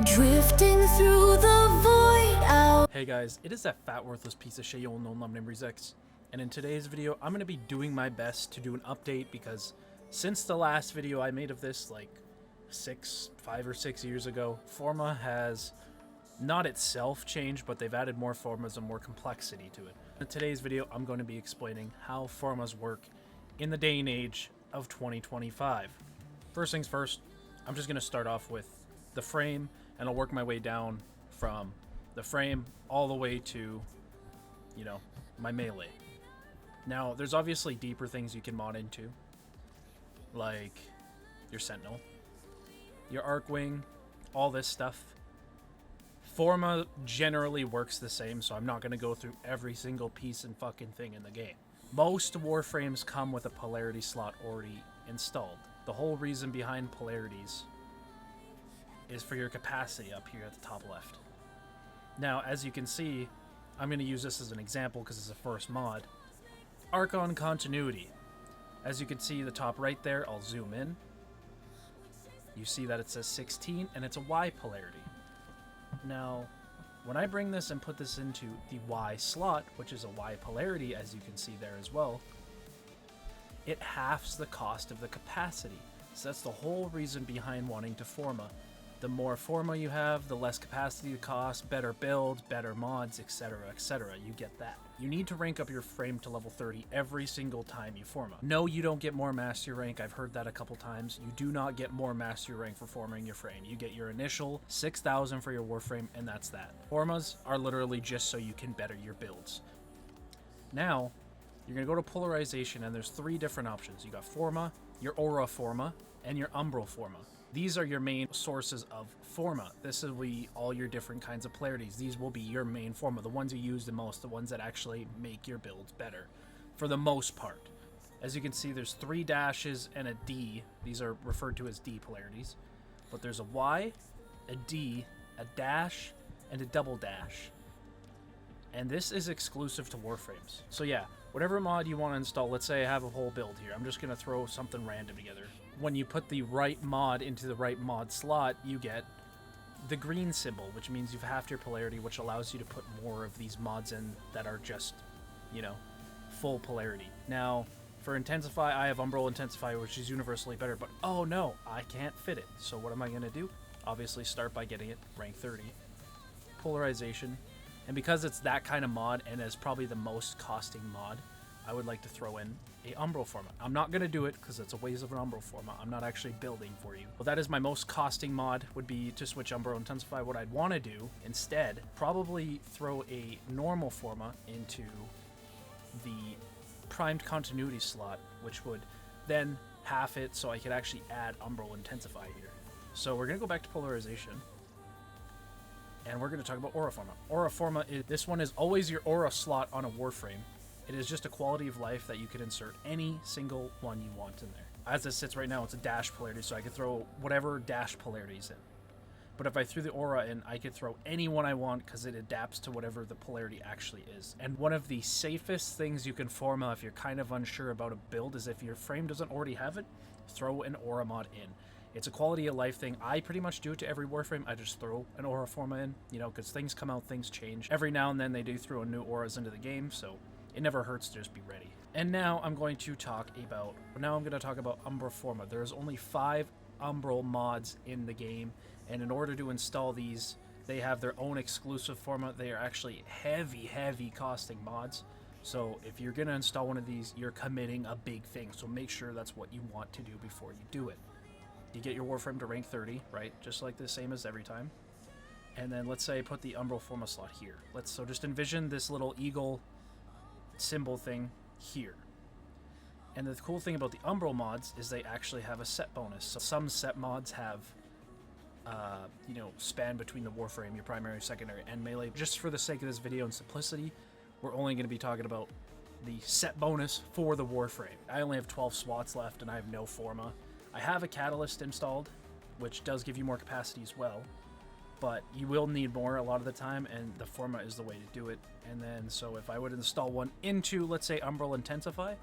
drifting through the void out. Hey guys, it is that fat worthless piece of shit you all know, Love Named Rezex, and in today's video I'm going to be doing my best to do an update because since the last video I made of this like 5 or 6 years ago, Forma has not itself changed, but they've added more formas and more complexity to it. In today's video I'm going to be explaining how formas work in the day and age of 2025. First things first, I'm just going to start off with the frame and I'll work my way down from the frame all the way to, you know, my melee. Now, there's obviously deeper things you can mod into, like your Sentinel, your Arcwing, all this stuff. Forma generally works the same, so I'm not going to go through every single piece and fucking thing in the game. Most Warframes come with a polarity slot already installed. The whole reason behind polarities is for your capacity up here at the top left. Now, as you can see, I'm going to use this as an example because it's the first mod. Archon Continuity. As you can see the top right there, I'll zoom in. You see that it says 16 and it's a Y polarity. Now, when I bring this and put this into the Y slot, which is a Y polarity, as you can see there as well, it halves the cost of the capacity. So that's the whole reason behind wanting to Forma. The more Forma you have, the less capacity it costs, better builds, better mods, etc, etc. You get that. You need to rank up your frame to level 30 every single time you Forma. No, you don't get more mastery rank. I've heard that a couple times. You do not get more mastery rank for forming your frame. You get your initial 6,000 for your Warframe, and that's that. Formas are literally just so you can better your builds. Now, you're going to go to polarization, and there's 3 different options. You got Forma, your Aura Forma, and your Umbral Forma. These are your main sources of Forma. This will be all your different kinds of polarities. These will be your main Forma, the ones you use the most, the ones that actually make your builds better, for the most part. As you can see, there's 3 dashes and a D. These are referred to as D polarities. But there's a Y, a D, a dash, and a double dash. And this is exclusive to Warframes. So yeah, whatever mod you want to install, let's say I have a whole build here. I'm just going to throw something random together. When you put the right mod into the right mod slot, you get the green symbol, which means you've halved your polarity, which allows you to put more of these mods in that are just, you know, full polarity. Now, for Intensify, I have Umbral Intensify, which is universally better, but oh no, I can't fit it. So what am I going to do? Obviously start by getting it rank 30. Polarization. And because it's that kind of mod, and is probably the most costing mod, I would like to throw in a Umbral Forma. I'm not going to do it because it's a waste of an Umbral Forma. I'm not actually building for you. Well, that is my most costing mod, would be to switch Umbral Intensify. What I'd want to do instead, probably throw a normal Forma into the primed continuity slot, which would then half it so I could actually add Umbral Intensify here. So we're going to go back to polarization. And we're going to talk about Aura Forma. Aura Forma, this one is always your Aura slot on a Warframe. It is just a quality of life that you could insert any single one you want in there. As it sits right now, it's a dash polarity, so I could throw whatever dash polarities in. But if I threw the Aura in, I could throw any one I want because it adapts to whatever the polarity actually is. And one of the safest things you can Forma if you're kind of unsure about a build is if your frame doesn't already have it, throw an Aura mod in. It's a quality of life thing. I pretty much do it to every Warframe. I just throw an Aura Forma in, you know, because things come out, things change. Every now and then they do throw new auras into the game, so it never hurts to just be ready. And now I'm going to talk about Umbral Forma. There's only 5 Umbral mods in the game, and in order to install these, they have their own exclusive Forma. They are actually heavy costing mods. So if you're going to install one of these, you're committing a big thing. So make sure that's what you want to do before you do it. You get your Warframe to rank 30, right? Just like the same as every time. And then let's say I put the Umbral Forma slot here. So just envision this little eagle symbol thing here. And the cool thing about the Umbral mods is they actually have a set bonus. So some set mods have, you know, span between the Warframe, your primary, secondary, and melee. Just for the sake of this video and simplicity, we're only going to be talking about the set bonus for the Warframe. I only have 12 slots left and I have no Forma. I have a Catalyst installed, which does give you more capacity as well, but you will need more a lot of the time, and the Forma is the way to do it. And then, so if I would install one into, let's say, Umbral Intensify,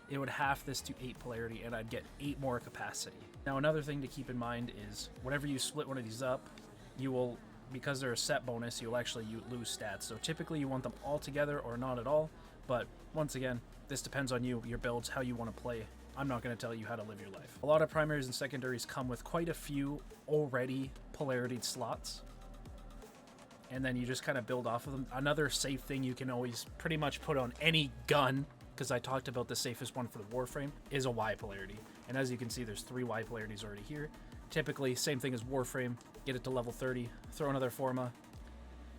it would half this to 8 polarity, and I'd get 8 more capacity. Now, another thing to keep in mind is whenever you split one of these up, you will, because they're a set bonus, you'll actually lose stats. So typically you want them all together or not at all, but once again, this depends on you, your builds, how you want to play. I'm not going to tell you how to live your life. A lot of primaries and secondaries come with quite a few already polarity slots, and then you just kind of build off of them. Another safe thing you can always pretty much put on any gun, because I talked about the safest one for the Warframe, is a Y polarity. And as you can see, there's 3 Y polarities already here. Typically, same thing as Warframe, get it to level 30, throw another Forma,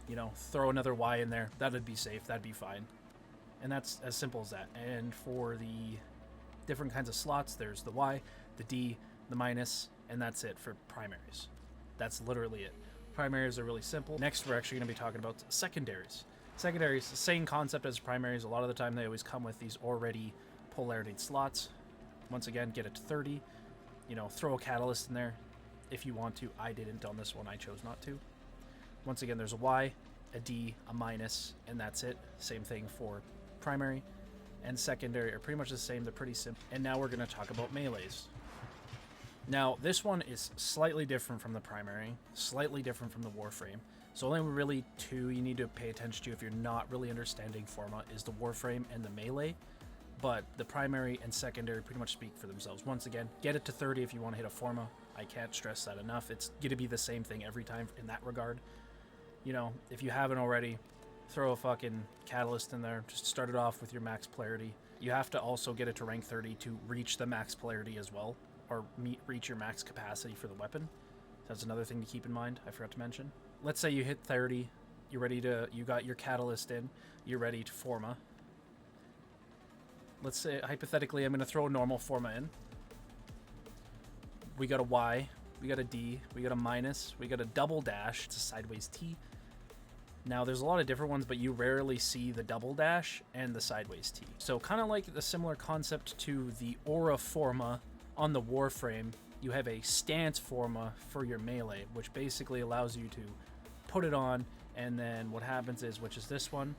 you know, throw another Y in there. That'd be safe, that'd be fine. And that's as simple as that. And for the different kinds of slots, there's the Y, the D, the minus, and that's it for primaries. That's literally it. Primaries are really simple. Next, we're actually going to be talking about secondaries. Secondaries, same concept as primaries. A lot of the time, they always come with these already polarity slots. Once again, get it to 30. You know, throw a catalyst in there if you want to. I didn't on this one. I chose not to. Once again, there's a Y, a D, a minus, and that's it. Same thing for primary and secondary are pretty much the same. They're pretty simple. And now we're going to talk about melees. Now, this one is slightly different from the primary, slightly different from the Warframe. So only really 2 you need to pay attention to if you're not really understanding Forma is the Warframe and the melee. But the primary and secondary pretty much speak for themselves. Once again, get it to 30 if you want to hit a Forma. I can't stress that enough. It's going to be the same thing every time in that regard. You know, if you haven't already, throw a fucking catalyst in there. Just start it off with your max polarity. You have to also get it to rank 30 to reach the max polarity as well, or reach your max capacity for the weapon. That's another thing to keep in mind, I forgot to mention. Let's say you hit 30, you're ready to, you got your catalyst in, you're ready to Forma. Let's say, hypothetically, I'm going to throw a normal Forma in. We got a Y, we got a D, we got a minus, we got a double dash, it's a sideways T. Now, there's a lot of different ones, but you rarely see the double dash and the sideways T. So kind of like the similar concept to the Aura Forma on the Warframe, you have a stance Forma for your melee, which basically allows you to put it on, and then what happens is, which is this one,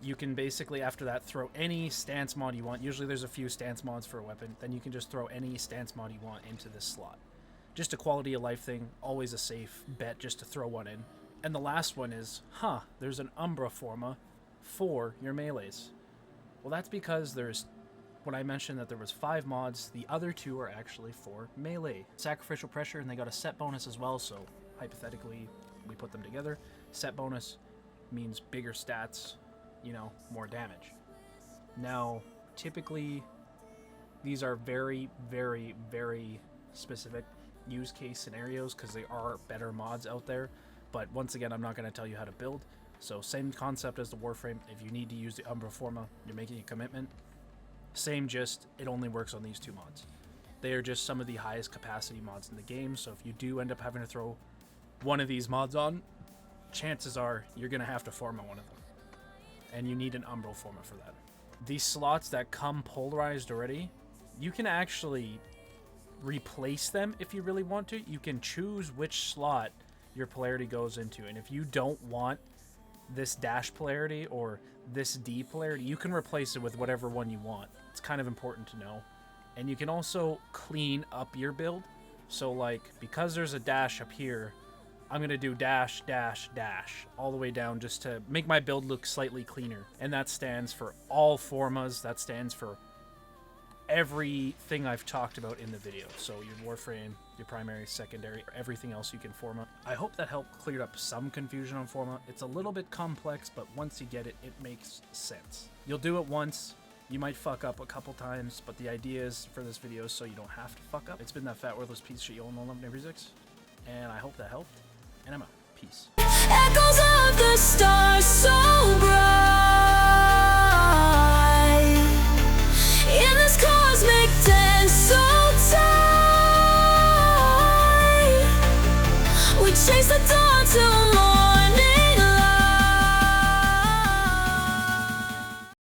you can basically, after that, throw any stance mod you want. Usually there's a few stance mods for a weapon. Then you can just throw any stance mod you want into this slot. Just a quality of life thing, always a safe bet just to throw one in. And the last one is, there's an Umbra Forma for your melees. Well, that's because there's, when I mentioned that there was 5 mods, the other 2 are actually for melee. Sacrificial Pressure, and they got a set bonus as well, so hypothetically, we put them together. Set bonus means bigger stats, you know, more damage. Now, typically, these are very, very, very specific use case scenarios because there are better mods out there. But once again, I'm not going to tell you how to build. So same concept as the Warframe. If you need to use the Umbra Forma, you're making a commitment. Same, just it only works on these 2 mods. They are just some of the highest capacity mods in the game. So if you do end up having to throw one of these mods on, chances are you're going to have to Forma one of them. And you need an Umbra Forma for that. These slots that come polarized already, you can actually replace them if you really want to. You can choose which slot your polarity goes into, and if you don't want this dash polarity or this D polarity, you can replace it with whatever one you want. It's kind of important to know. And you can also clean up your build. So like, because there's a dash up here, I'm going to do dash, dash, dash all the way down just to make my build look slightly cleaner. And that stands for all Formas. That stands for everything I've talked about in the video. So your Warframe, your primary, secondary, everything else you can Forma. I hope that helped clear up some confusion on Forma. It's a little bit complex, but once you get it, it makes sense. You'll do it once. You might fuck up a couple times, but the idea is for this video so you don't have to fuck up. It's been that fat, worthless piece of shit you all know, love, and everything. And I hope that helped. And I'm out. Peace. Echoes of the stars so bright.